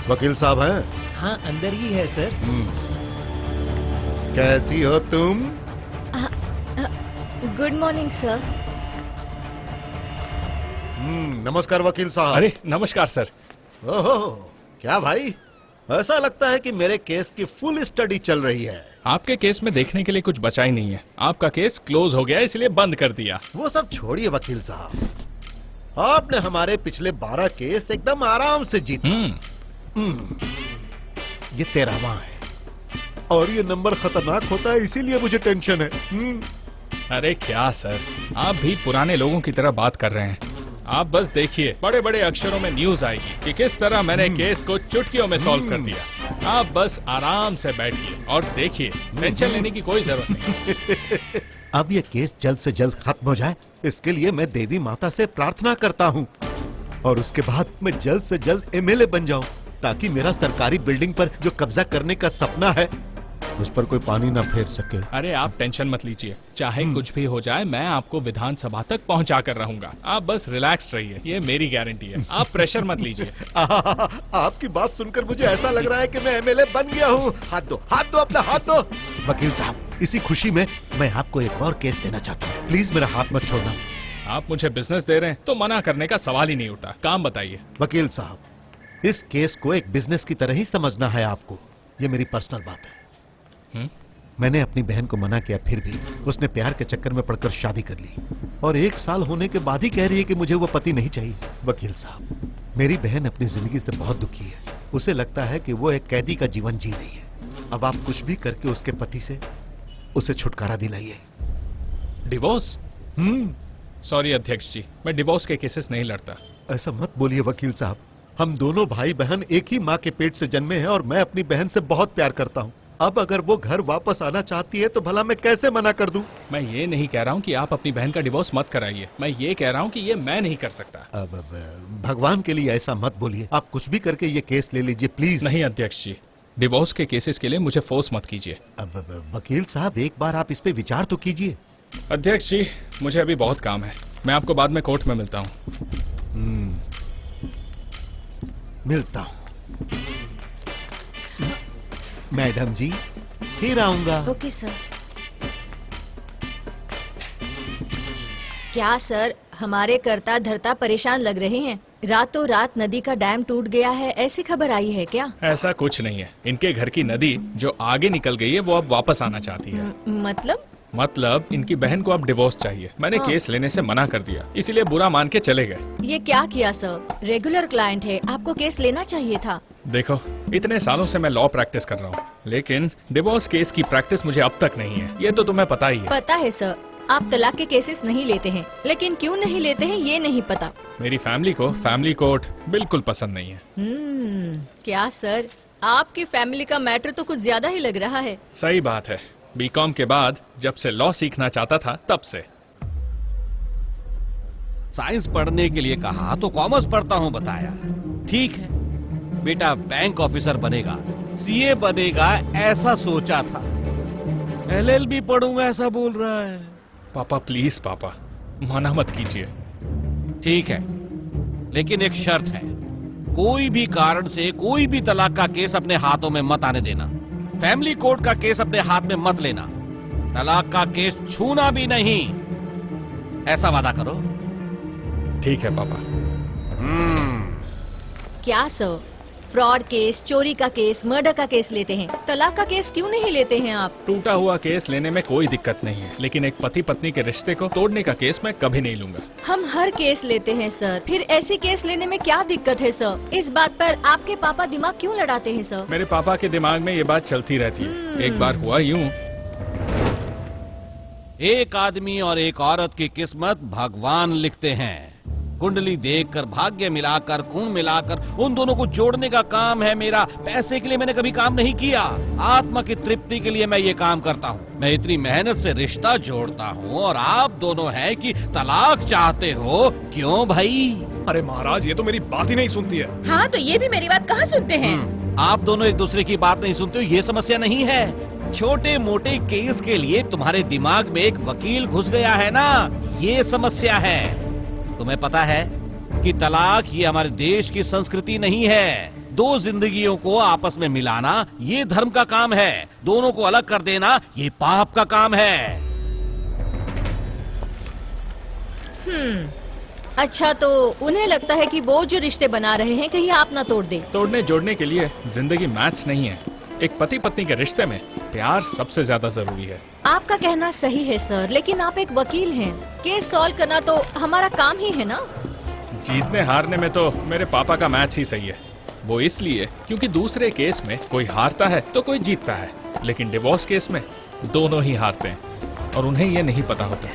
वकील साहब हैं? हाँ, अंदर ही है सर। कैसी हो तुम? Good morning sir. नमस्कार वकील साहब। अरे नमस्कार सर। ओहो, क्या भाई, ऐसा लगता है कि मेरे केस की फुल स्टडी चल रही है। आपके केस में देखने के लिए कुछ बचा ही नहीं है। आपका केस क्लोज हो गया इसलिए बंद कर दिया। वो सब छोड़िए वकील साहब, आपने हमारे पिछले 12 केस एकदम आराम से जीते। ये 13वां है और ये नंबर खतरनाक होता है, इसीलिए मुझे टेंशन है। अरे क्या सर, आप भी पुराने लोगों की तरह बात कर रहे हैं। आप बस देखिए, बड़े बड़े अक्षरों में न्यूज आएगी कि किस तरह मैंने केस को चुटकियों में सॉल्व कर दिया। आप बस आराम से बैठिए और देखिए, टेंशन लेने की कोई जरूरत नहीं। अब ये केस जल्द से जल्द खत्म हो जाए, इसके लिए मैं देवी माता से प्रार्थना करता हूँ और उसके बाद मैं जल्द से जल्द एमएलए बन जाऊं, ताकि मेरा सरकारी बिल्डिंग पर जो कब्जा करने का सपना है उस पर कोई पानी ना फेर सके। अरे आप टेंशन मत लीजिए, चाहे कुछ भी हो जाए मैं आपको विधानसभा तक पहुंचा कर रहूंगा। आप बस रिलैक्स रहिए, ये मेरी गारंटी है। आप प्रेशर मत लीजिए। आपकी बात सुनकर मुझे ऐसा लग रहा है कि मैं एमएलए बन गया हूँ। हाथ दो, हाथ दो, अपना हाथ दो। वकील साहब, इसी खुशी में मैं आपको एक और केस देना चाहता हूँ, प्लीज मेरा हाथ मत छोड़ना। आप मुझे बिजनेस दे रहे हैं तो मना करने का सवाल ही नहीं उठता। काम बताइए। वकील साहब, इस केस को एक बिजनेस की तरह ही समझना है आपको। ये मेरी पर्सनल बात है। मैंने अपनी बहन को मना किया, फिर भी उसने प्यार के चक्कर में पड़कर शादी कर ली और 1 साल होने के बाद ही कह रही है कि मुझे वो पति नहीं चाहिए। वकील साहब, मेरी बहन अपनी जिंदगी से बहुत दुखी है। उसे लगता है कि वो एक कैदी का जीवन जी रही है। अब आप कुछ भी करके उसके पति से उसे छुटकारा दिलाइए। डिवोर्स? सॉरी अध्यक्ष जी, मैं डिवोर्स के केसेस नहीं लड़ता। ऐसा मत बोलिए वकील साहब, हम दोनों भाई बहन एक ही माँ के पेट से जन्मे हैं और मैं अपनी बहन से बहुत प्यार करता हूँ। अब अगर वो घर वापस आना चाहती है तो भला मैं कैसे मना कर दूं? मैं ये नहीं कह रहा हूँ कि आप अपनी बहन का डिवोर्स मत कराइए, मैं ये कह रहा हूँ कि ये मैं नहीं कर सकता। अब भगवान के लिए ऐसा मत बोलिए, आप कुछ भी करके ये केस ले लीजिए प्लीज। नहीं अध्यक्ष जी, डिवोर्स के केसेस के लिए मुझे फोर्स मत कीजिए। अब वकील साहब, एक बार आप इस पे विचार तो कीजिए। अध्यक्ष जी, मुझे अभी बहुत काम है, मैं आपको बाद में कोर्ट में मिलता हूँ। मिलता हूँ मैडम जी, फिर आऊंगा। Okay sir. क्या सर, हमारे करता धरता परेशान लग रहे हैं। रातों रात नदी का डैम टूट गया है, ऐसी खबर आई है क्या? ऐसा कुछ नहीं है। इनके घर की नदी जो आगे निकल गई है वो अब वापस आना चाहती है। मतलब इनकी बहन को अब डिवोर्स चाहिए। मैंने केस लेने से मना कर दिया, इसीलिए बुरा मान के चले गए। ये क्या किया सर? रेगुलर क्लाइंट है, आपको केस लेना चाहिए था। देखो, इतने सालों से मैं लॉ प्रैक्टिस कर रहा हूँ, लेकिन डिवोर्स केस की प्रैक्टिस मुझे अब तक नहीं है। ये तो तुम्हें पता ही है। पता है सर, आप तलाक के केसेस नहीं लेते हैं, लेकिन क्यों नहीं लेते हैं ये नहीं पता। मेरी फैमिली को फैमिली कोर्ट बिल्कुल पसंद नहीं है। क्या सर, आपकी फैमिली का मैटर तो कुछ ज्यादा ही लग रहा है। सही बात है, बीकॉम के बाद जब से लॉ सीखना चाहता था तब से। साइंस पढ़ने के लिए कहा तो कॉमर्स पढ़ता हूँ बताया। ठीक है बेटा, बैंक ऑफिसर बनेगा, सीए बनेगा ऐसा सोचा था। एलएलबी पढ़ूंगा ऐसा बोल रहा है। पापा प्लीज पापा, मना मत कीजिए। ठीक है, लेकिन एक शर्त है, कोई भी कारण से कोई भी तलाक का केस अपने हाथों में मत आने देना। फैमिली कोर्ट का केस अपने हाथ में मत लेना। तलाक का केस छूना भी नहीं, ऐसा वादा करो। ठीक है पापा। क्या सर, फ्रॉड केस, चोरी का केस, मर्डर का केस लेते हैं, तलाक का केस क्यों नहीं लेते हैं आप? टूटा हुआ केस लेने में कोई दिक्कत नहीं है, लेकिन एक पति पत्नी के रिश्ते को तोड़ने का केस मैं कभी नहीं लूंगा। हम हर केस लेते हैं सर, फिर ऐसी केस लेने में क्या दिक्कत है सर? इस बात पर आपके पापा दिमाग क्यों लड़ाते हैं सर? मेरे पापा के दिमाग में ये बात चलती रहती है। एक बार हुआ यूं, एक आदमी और एक औरत की किस्मत भगवान लिखते हैं। कुंडली देखकर, भाग्य मिलाकर, खून मिलाकर उन दोनों को जोड़ने का काम है मेरा। पैसे के लिए मैंने कभी काम नहीं किया, आत्मा की तृप्ति के लिए मैं ये काम करता हूँ। मैं इतनी मेहनत से रिश्ता जोड़ता हूँ और आप दोनों हैं कि तलाक चाहते हो। क्यों भाई? अरे महाराज, ये तो मेरी बात ही नहीं सुनती है। हाँ, तो ये भी मेरी बात कहाँ सुनते हैं? आप दोनों एक दूसरे की बात नहीं सुनते हो, ये समस्या नहीं है। छोटे मोटे केस के लिए तुम्हारे दिमाग में एक वकील घुस गया है ना, ये समस्या है। तुम्हें पता है जबकि तलाक ये हमारे देश की संस्कृति नहीं है। दो जिंदगियों को आपस में मिलाना ये धर्म का काम है, दोनों को अलग कर देना ये पाप का काम है। अच्छा, तो उन्हें लगता है कि वो जो रिश्ते बना रहे हैं कहीं आप ना तोड़ दें। तोड़ने जोड़ने के लिए जिंदगी मैच नहीं है। एक पति पत्नी के रिश्ते में प्यार सबसे ज्यादा जरूरी है। आपका कहना सही है सर, लेकिन आप एक वकील हैं। केस सॉल्व करना तो हमारा काम ही है ना। जीतने हारने में तो मेरे पापा का मैच ही सही है। वो इसलिए क्योंकि दूसरे केस में कोई हारता है तो कोई जीतता है, लेकिन डिवोर्स केस में दोनों ही हारते हैं और उन्हें ये नहीं पता होता।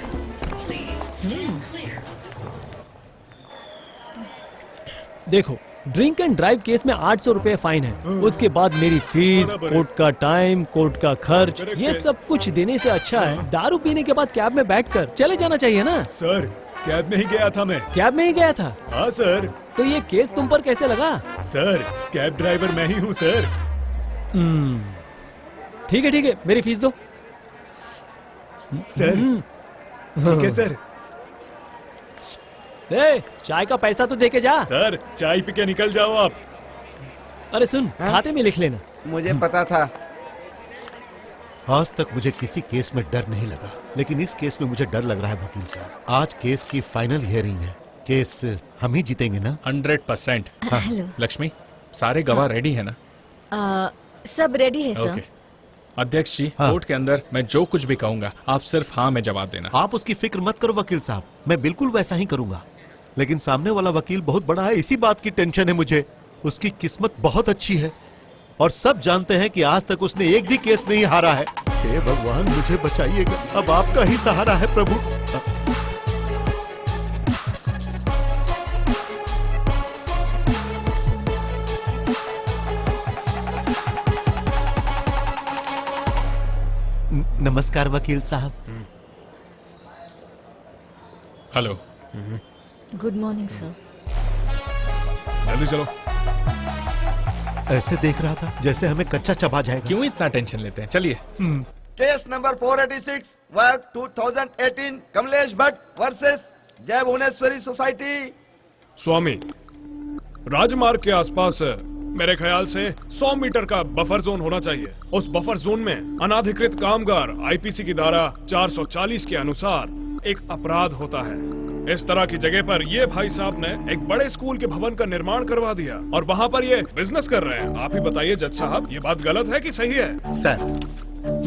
देखो, ड्रिंक एंड ड्राइव केस में 800 रुपए फाइन है। उसके बाद मेरी फीस, कोर्ट का टाइम, कोर्ट का खर्च, ये सब कुछ देने से अच्छा है दारू पीने के बाद कैब में बैठकर चले जाना चाहिए ना। सर, कैब में ही गया था मैं। कैब में ही गया था? हाँ सर। तो ये केस तुम पर कैसे लगा? सर, कैब ड्राइवर मैं ही हूँ सर। ठीक है, मेरी फीस दो। सर, ठीक है सर। ए, चाय का पैसा तो दे के जा। सर, चाय पी के निकल जाओ आप। अरे सुन, खाते में लिख लेना। मुझे पता था। आज तक मुझे किसी केस में डर नहीं लगा, लेकिन इस केस में मुझे डर लग रहा है वकील साहब। आज केस की फाइनल हियरिंग है। केस हम ही जीतेंगे ना? 100%। हेलो। लक्ष्मी, सारे गवाह रेडी है ना? सब रेडी है सर। ओके। अध्यक्ष जी, हाँ। कोर्ट के अंदर मैं जो कुछ भी कहूंगा आप सिर्फ हाँ में जवाब देना। आप उसकी फिक्र मत करो वकील साहब, मैं बिल्कुल वैसा ही करूंगा। लेकिन सामने वाला वकील बहुत बड़ा है, इसी बात की टेंशन है मुझे। उसकी किस्मत बहुत अच्छी है और सब जानते हैं कि आज तक उसने एक भी केस नहीं हारा है। हे भगवान, मुझे बचाइएगा, अब आपका ही सहारा है प्रभु। नमस्कार वकील साहब। हेलो। Good morning sir. जल्दी चलो। ऐसे देख रहा था जैसे हमें कच्चा चबा जाएगा। क्यों इतना टेंशन लेते हैं? चलिए। Case number 486 work 2018 Kamlesh Bhatt versus जय भुवनेश्वरी सोसाइटी। स्वामी, राजमार्ग के आसपास मेरे ख्याल से 100 मीटर का बफर जोन होना चाहिए। उस बफर जोन में अनाधिकृत कामगार आईपीसी की धारा 440 के अनुसार एक अपराध होता है। इस तरह की जगह पर ये भाई साहब ने एक बड़े स्कूल के भवन का निर्माण करवा दिया और वहाँ पर ये बिजनेस कर रहे हैं। आप ही बताइए जज साहब, ये बात गलत है कि सही है? सर,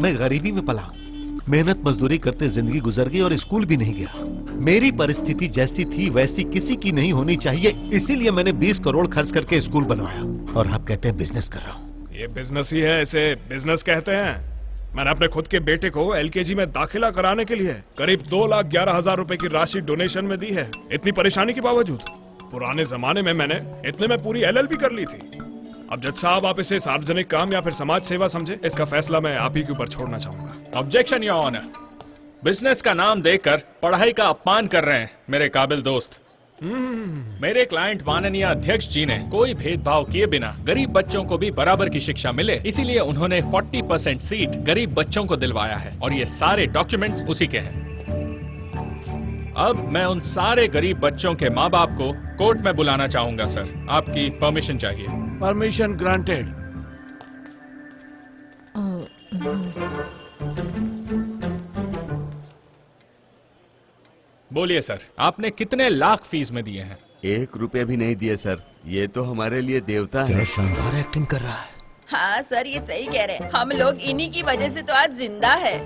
मैं गरीबी में पला, मेहनत मजदूरी करते जिंदगी गुजर गई और स्कूल भी नहीं गया। मेरी परिस्थिति जैसी थी वैसी किसी की नहीं होनी चाहिए, इसीलिए मैंने 20 करोड़ खर्च करके स्कूल बनवाया। और आप कहते हैं बिजनेस कर रहा हूँ। ये बिजनेस ही है, इसे बिजनेस कहते हैं। मैंने अपने खुद के बेटे को एलकेजी में दाखिला कराने के लिए करीब 2,11,000 रुपए की राशि डोनेशन में दी है। इतनी परेशानी के बावजूद पुराने जमाने में मैंने इतने में पूरी LLB कर ली थी। अब जज साहब, आप इसे सार्वजनिक काम या फिर समाज सेवा समझे, इसका फैसला मैं आप ही के ऊपर छोड़ना चाहूंगा। Objection your honour. बिजनेस का नाम देकर पढ़ाई का अपमान कर रहे हैं मेरे काबिल दोस्त। मेरे क्लाइंट माननीय अध्यक्ष जी ने कोई भेदभाव किए बिना गरीब बच्चों को भी बराबर की शिक्षा मिले, इसीलिए उन्होंने 40% सीट गरीब बच्चों को दिलवाया है और ये सारे डॉक्यूमेंट्स उसी के हैं। अब मैं उन सारे गरीब बच्चों के माँ बाप को कोर्ट में बुलाना चाहूंगा सर। आपकी परमिशन चाहिए। Permission granted. बोलिए सर, आपने कितने लाख फीस में दिए हैं? 1 रुपया भी नहीं दिए सर। ये तो हमारे लिए देवता क्या है। शानदार एक्टिंग कर रहा है। हाँ सर, ये सही कह रहे हैं। हम लोग इन्हीं की वजह से तो आज जिंदा है।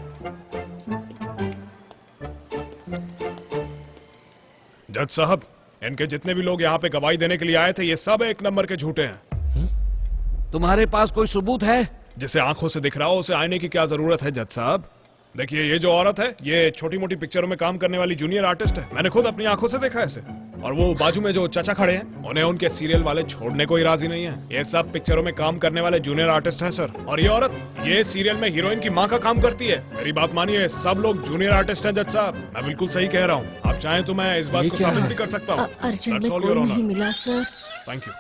जज साहब, इनके जितने भी लोग यहाँ पे गवाही देने के लिए आए थे, ये सब 1 नंबर के झूठे हैं। तुम्हारे पास कोई सबूत है? जिसे आंखों से दिख रहा हो उसे आने की क्या जरूरत है जज साहब? देखिए, ये जो औरत है, ये छोटी मोटी पिक्चरों में काम करने वाली जूनियर आर्टिस्ट है। मैंने खुद अपनी आंखों से देखा है इसे। और वो बाजू में जो चाचा खड़े हैं, उन्हें उनके सीरियल वाले छोड़ने को ही राजी नहीं है। ये सब पिक्चरों में काम करने वाले जूनियर आर्टिस्ट हैं सर। और ये औरत, ये सीरियल में हीरोइन की माँ का काम करती है। मेरी बात मानिए, सब लोग जूनियर आर्टिस्ट हैं जज साहब। मैं बिल्कुल सही कह रहा हूँ। आप चाहें तो मैं इस बात को साबित भी कर सकता हूँ। अर्जेंट में कोई नहीं मिला sir. Thank you.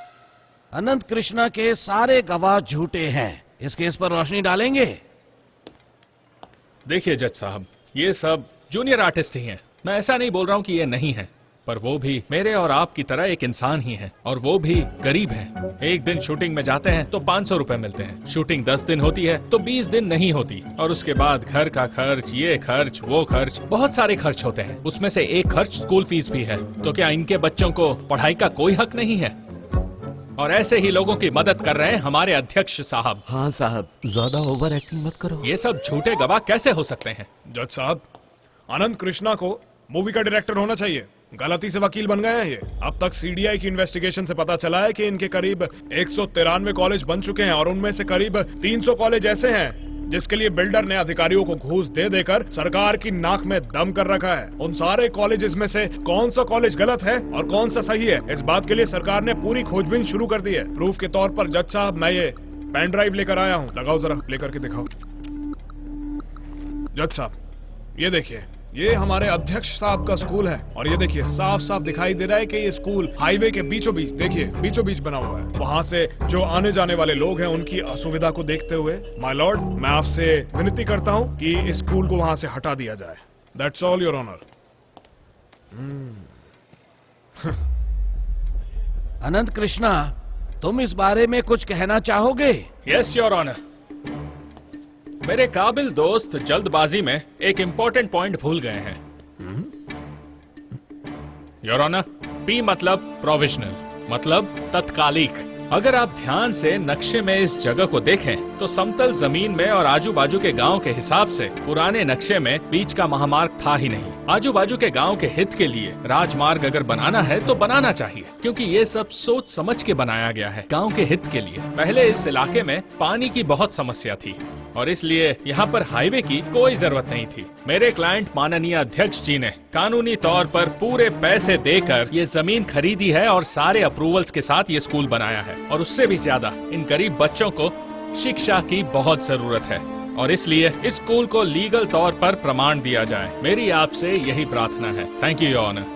Anant Krishna के सारे गवाह झूठे हैं। इस केस पर रोशनी डालेंगे? देखिए जज साहब, ये सब जूनियर आर्टिस्ट ही हैं। मैं ऐसा नहीं बोल रहा हूँ कि ये नहीं है, पर वो भी मेरे और आपकी तरह एक इंसान ही है, और वो भी गरीब है। एक दिन शूटिंग में जाते हैं तो 500 रुपए मिलते हैं, शूटिंग 10 दिन होती है तो 20 दिन नहीं होती, और उसके बाद घर का खर्च, ये खर्च, वो खर्च, बहुत सारे खर्च होते हैं। उसमें से एक खर्च स्कूल फीस भी है। तो क्या इनके बच्चों को पढ़ाई का कोई हक नहीं है? और ऐसे ही लोगों की मदद कर रहे हैं हमारे अध्यक्ष साहब। हाँ साहब। ज्यादा ओवर एक्टिंग मत करो। ये सब झूठे गवाह कैसे हो सकते हैं? जज साहब, अनंत कृष्णा को मूवी का डायरेक्टर होना चाहिए, गलती से वकील बन गए हैं ये। अब तक सीडीआई की इन्वेस्टिगेशन से पता चला है कि इनके करीब 193 कॉलेज बन चुके हैं, और उनमें से करीब 300 कॉलेज ऐसे हैं जिसके लिए बिल्डर ने अधिकारियों को घूस दे देकर सरकार की नाक में दम कर रखा है। उन सारे कॉलेजेस में से कौन सा कॉलेज गलत है और कौन सा सही है, इस बात के लिए सरकार ने पूरी खोजबीन शुरू कर दी है। प्रूफ के तौर पर जज साहब, मैं ये पेन ड्राइव लेकर आया हूँ, लगाओ जरा, लेकर के दिखाओ। जज साहब, ये देखिए, ये हमारे अध्यक्ष साहब का स्कूल है, और ये देखिए साफ साफ दिखाई दे रहा है कि ये स्कूल हाईवे के बीचों बीच, देखिए बीचों बीच बना हुआ है। वहाँ से जो आने जाने वाले लोग हैं उनकी असुविधा को देखते हुए माय लॉर्ड, मैं आपसे विनती करता हूँ कि इस स्कूल को वहाँ से हटा दिया जाए। That's all your honour. Anant Krishna, तुम इस बारे में कुछ कहना चाहोगे? Yes your honour. मेरे काबिल दोस्त जल्दबाजी में एक इम्पोर्टेंट पॉइंट भूल गए हैं। योर ऑनर, पी मतलब प्रोविजनल, मतलब तत्कालिक। अगर आप ध्यान से नक्शे में इस जगह को देखें तो समतल जमीन में और आजू बाजू के गांव के हिसाब से पुराने नक्शे में बीच का महामार्ग था ही नहीं। आजू बाजू के गांव के हित के लिए राजमार्ग अगर बनाना है तो बनाना चाहिए, क्योंकि ये सब सोच समझ के बनाया गया है, गांव के हित के लिए। पहले इस इलाके में पानी की बहुत समस्या थी, और इसलिए यहाँ पर हाईवे की कोई जरूरत नहीं थी। मेरे क्लाइंट माननीय अध्यक्ष जी ने कानूनी तौर पर पूरे पैसे देकर ये जमीन खरीदी है और सारे अप्रूवल्स के साथ ये स्कूल बनाया है। और उससे भी ज्यादा इन गरीब बच्चों को शिक्षा की बहुत जरूरत है, और इसलिए इस स्कूल को लीगल तौर पर प्रमाण दिया जाए। मेरी आपसे यही प्रार्थना है। Thank you your honour.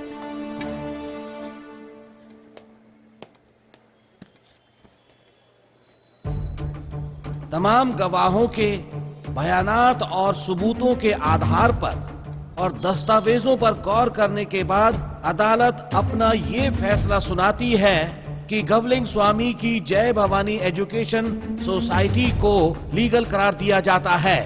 तमाम गवाहों के बयानात और सबूतों के आधार पर और दस्तावेजों पर गौर करने के बाद अदालत अपना ये फैसला सुनाती है कि गवलिंग स्वामी की जय भवानी एजुकेशन सोसाइटी को लीगल करार दिया जाता है।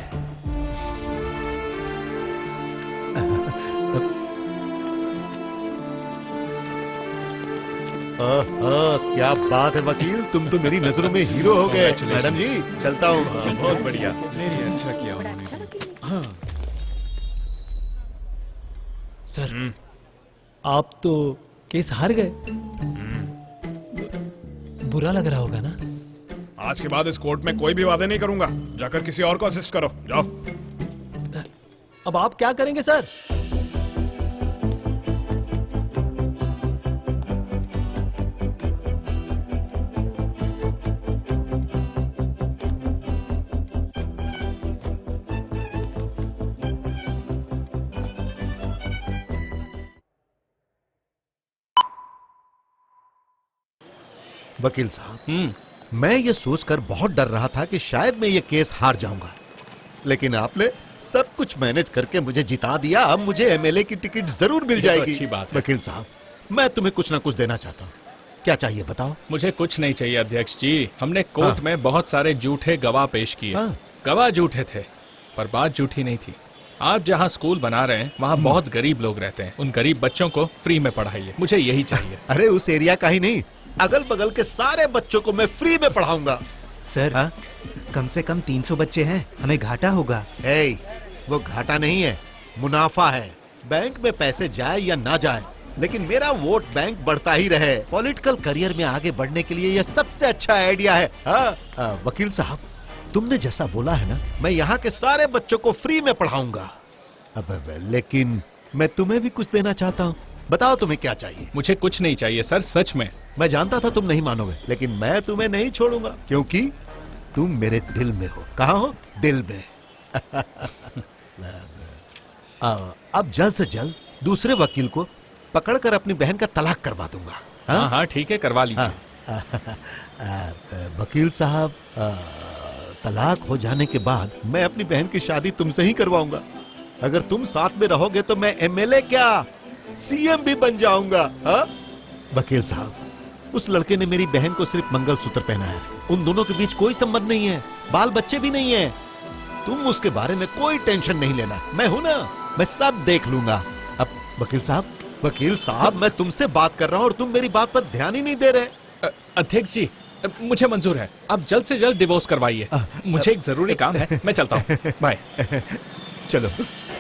क्या बात है वकील, तुम तो मेरी नजरों में हीरो हो गए। मैडम जी, चलता हूँ। बहुत बढ़िया। अच्छा किया उन्होंने। सर, आप तो केस हार गए। बुरा लग रहा होगा ना? आज के बाद इस कोर्ट में कोई भी वादे नहीं करूंगा। जाकर किसी और को असिस्ट करो, जाओ। अब आप क्या करेंगे सर? वकील साहब, मैं ये सोचकर बहुत डर रहा था कि शायद मैं ये केस हार जाऊंगा, लेकिन आपने सब कुछ मैनेज करके मुझे जिता दिया। अब मुझे एमएलए की टिकट जरूर मिल जाएगी। अच्छी बात है। वकील साहब, मैं तुम्हें कुछ ना कुछ देना चाहता हूँ। क्या चाहिए बताओ? मुझे कुछ नहीं चाहिए अध्यक्ष जी। हमने कोर्ट में बहुत सारे झूठे गवाह पेश किए। गवाह झूठे थे, पर बात झूठी नहीं थी। आप जहाँ स्कूल बना रहे हैं वहाँ बहुत गरीब लोग रहते हैं। उन गरीब बच्चों को फ्री में पढ़ाइए, मुझे यही चाहिए। अरे उस एरिया का ही नहीं, अगल बगल के सारे बच्चों को मैं फ्री में पढ़ाऊंगा। सर, कम से कम 300 बच्चे हैं, हमें घाटा होगा। वो घाटा नहीं है, मुनाफा है। बैंक में पैसे जाए या ना जाए, लेकिन मेरा वोट बैंक बढ़ता ही रहे। पॉलिटिकल करियर में आगे बढ़ने के लिए यह सबसे अच्छा आइडिया है। वकील साहब, तुमने जैसा बोला है ना, मैं यहाँ के सारे बच्चों को फ्री में पढ़ाऊंगा। लेकिन मैं तुम्हें भी कुछ देना चाहता हूँ। बताओ तुम्हें क्या चाहिए? मुझे कुछ नहीं चाहिए सर, सच में। मैं जानता था तुम नहीं मानोगे, लेकिन मैं तुम्हें नहीं छोड़ूंगा, क्योंकि तुम मेरे दिल में हो। कहाँ हो? दिल में। अब जल्द से जल्द दूसरे वकील को पकड़कर अपनी बहन का तलाक करवा दूंगा। हाँ हाँ ठीक है, करवा लीजिए। वकील साहब, तलाक हो जाने के बाद मैं अपनी बहन की शादी तुमसे ही करवाऊंगा। अगर तुम साथ में रहोगे तो मैं एमएलए क्या, सीएम भी बन जाऊंगा। हाँ? वकील साहब, उस लड़के ने मेरी बहन को सिर्फ मंगलसूत्र पहनाया है। उन दोनों के बीच कोई संबंध नहीं है, बाल बच्चे भी नहीं है। तुम उसके बारे में कोई टेंशन नहीं लेना, मैं हूं ना, मैं सब देख लूंगा। अब वकील साहब मैं तुमसे बात कर रहा हूं और तुम मेरी बात पर ध्यान ही नहीं दे रहे। अध्यक्ष जी, मुझे मंजूर है, आप जल्द से जल्द डिवोर्स करवाइए। मुझे एक जरूरी काम है, मैं चलता हूँ, बाय। चलो।